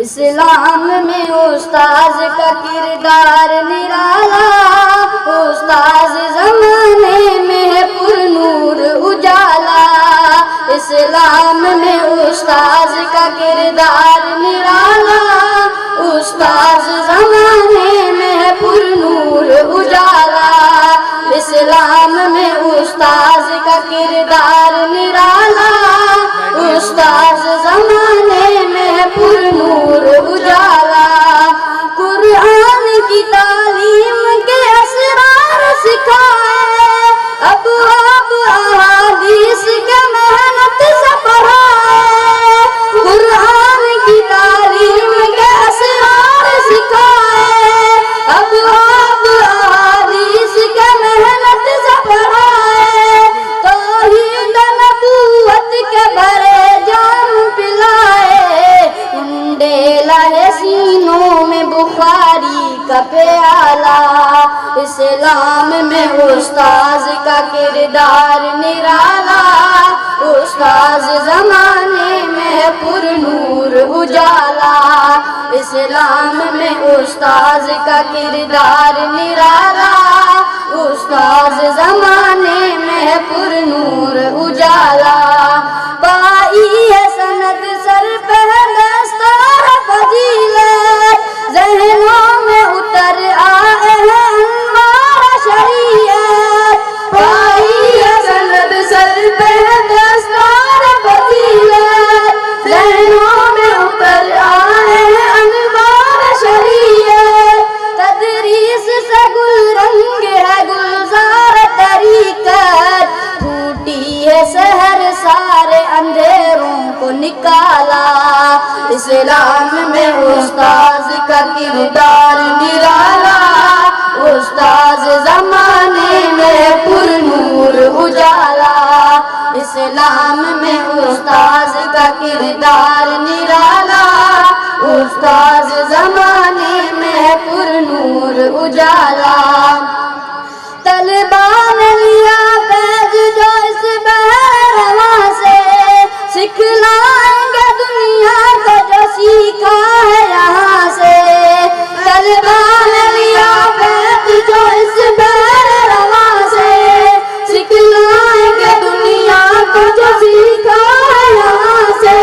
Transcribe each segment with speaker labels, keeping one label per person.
Speaker 1: اسلام میں استاذ کا کردار نرالا، استاذ زمانے میں ہے پر نور اجالا۔ اسلام میں استاذ کا کردار نرالا، استاذ زمانے میں ہے پر نور اجالا۔ اسلام میں استاذ کا کردار نرالا، استاذ زمانے میں ہے پر نور اجالا۔ قرآن کی تعلیم کے اسرار سکھائے، ابواب احادیث کے محنت سے پڑھائے۔ قرآن کی تعلیم کے اسرار سکھائے، ابواب احادیث کے محنت سے پڑھائے۔ توحید نبوت کے بھرے جام پلائے، انڈیلا ہے سینوں میں بخاری کا پیالہ۔ اسلام میں استاذ کا کردار نرالا، استاذ زمانے میں ہے پر نور اجالا۔ اسلام میں استاذ کا کردار نرالا، استاذ زمانے میں ہے پر نور اجالا۔ پائی ہے سند سر پہ دستار فضیلت، ذہنوں میں اتر آئے ہیں انوار شریعت۔ پائی ہے سند سر پہ دستار فضیلت، ذہنوں میں اتر آئے ہیں انوار شریعت۔ تدریس سے گل رنگ ہے گلزار طریقت، پھوٹی ہے سحر سارے اندھیروں کو نکالا۔ اسلام میں استاذ کا کردار نرالا، استاذ زمانے میں پر نور اجالا۔ اسلام میں استاذ کا کردار نرالا، استاذ زمانے میں پر نور اجالا۔ طلبا نے لیا فیض جو اس بحر سے، سکھلائیں گے دنیا کو جو سیکھا ہے یہاں سے۔ طلبا نے لیا فیض جو اس بحر سے، سکھلائیں گے دنیا کو جو سیکھا ہے یہاں سے۔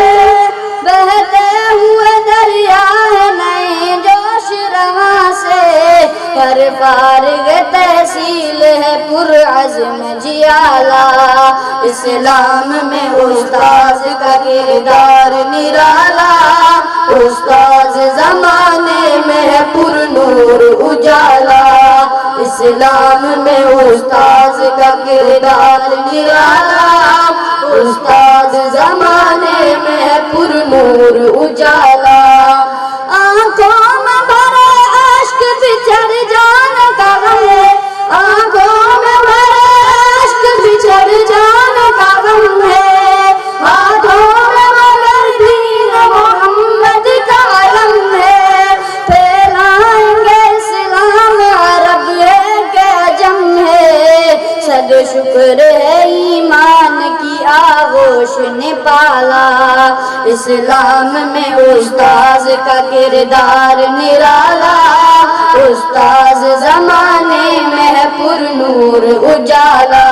Speaker 1: بہتے ہوئے دریا ہے نئے جوش رواں سے، پر فارغ تحصیل ہے پر عزم جیالا۔ اسلام میں استاذ کا کردار نرالا، استاذ زمانے میں ہے پر نور اجالا۔ اسلام میں استاذ کا کردار نرالا، استاذ زمانے میں ہے پر نور اجالا۔ آنکھوں میں بھرے اشک بچھڑ جانے کا غم ہے، آنکھوں میں بھرے اشک بچھڑ جانے کا غم ہے۔ ہاتھوں میں مگر دین محمد کا علم ہے، پھیلائیں گے اسلام عرب ہے کہ عجم ہے۔ صد شکر ہے ایمان کی آغوش نے پالا۔ اسلام میں استاذ کا کردار نرالا، استاذ زمانے میں ہے پر نور اجالا۔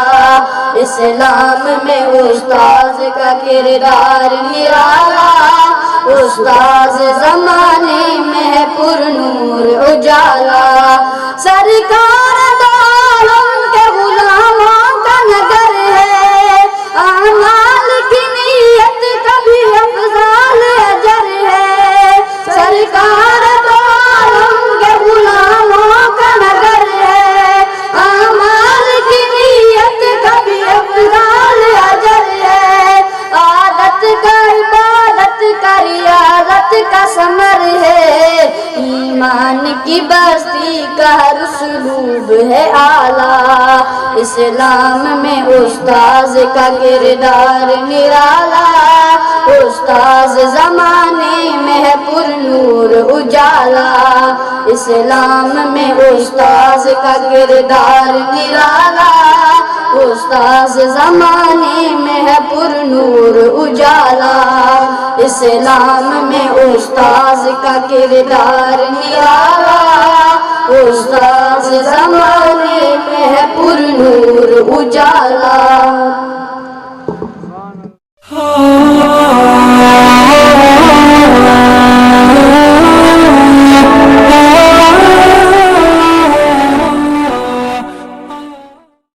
Speaker 1: اسلام میں استاذ کا کردار نرالا، استاذ زمانے میں ہے پر نور اجالا۔ سرکار دو عالم کے غلاموں کا نگر ہے، اعمال کی نیت کبھی افضال اجر ہے۔ سرکار دو عالم کے غلاموں کا نگر ہے، اعمال کی نیت کبھی افضال اجر ہے۔ عادت کا عبادت کا ریاضت کا ثمر ہے، ایمان کی بستی کا ہر اسلوب ہے اعلیٰ۔ اسلام میں استاذ کا کردار نرالا، استاذ زمانے میں ہے پر نور اجالا۔ اسلام میں استاذ کا کردار نرالا، استاذ زمانے میں ہے پر نور اجالا۔ اس اسلام میں استاذ کا کردار نرالا، استاذ زمانے میں ہے پر نور اجالا،